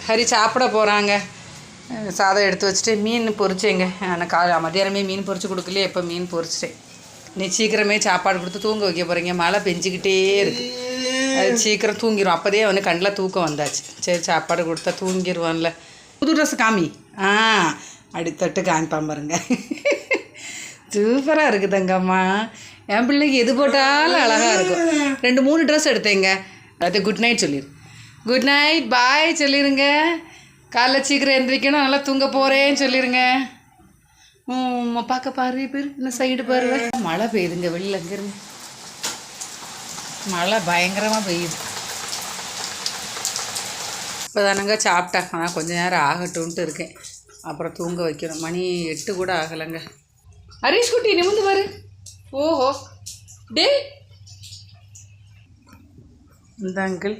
ஹரி சாப்பிட போகிறாங்க. சாதம் எடுத்து வச்சுட்டு மீன் பொரிச்சேங்க. நான் மத்தியானமே மீன் பொரிச்சு கொடுக்கலையே, இப்போ மீன் பொரிச்சிட்டேன். நீ சீக்கிரமே சாப்பாடு கொடுத்து தூங்க வைக்க போகிறீங்க. மழை பெஞ்சிக்கிட்டே இருக்குது. அது சீக்கிரம் தூங்கிடும். அப்போதே அவனு கண்ணில் தூக்கம் வந்தாச்சு. சரி சாப்பாடு கொடுத்தா தூங்கிடுவான்ல. புது ட்ரெஸ் காமி. அடித்தட்டு காமிப்பான் பாருங்க. சூப்பராக இருக்குது தங்கம்மா. என் பிள்ளைக்கு எது போட்டாலும் அழகாக இருக்கும். 2-3 ட்ரெஸ் எடுத்தேங்க. அது குட் நைட் சொல்லிடு. குட் நைட் பாய் சொல்லிடுங்க. காலைல சீக்கிரம் எந்திரிக்கணும். நல்லா தூங்க போகிறேன்னு சொல்லிடுங்க. பார்க்க பாரு பேர் இந்த சைடு பாரு. மழை பெய்யுதுங்க வெளியில். அங்கேருந்து மழை பயங்கரமாக பெய்யுது. இப்போ தானங்க சாப்பிட்டேன். ஆனால் கொஞ்சம் நேரம் ஆகட்டும்ன்ட்டு இருக்கேன். அப்புறம் தூங்க வைக்கணும். மணி 8 கூட ஆகலைங்க. ஹரீஷ் குட்டி நிமிந்து பாரு. ஓஹோ டே இந்த அங்கிள்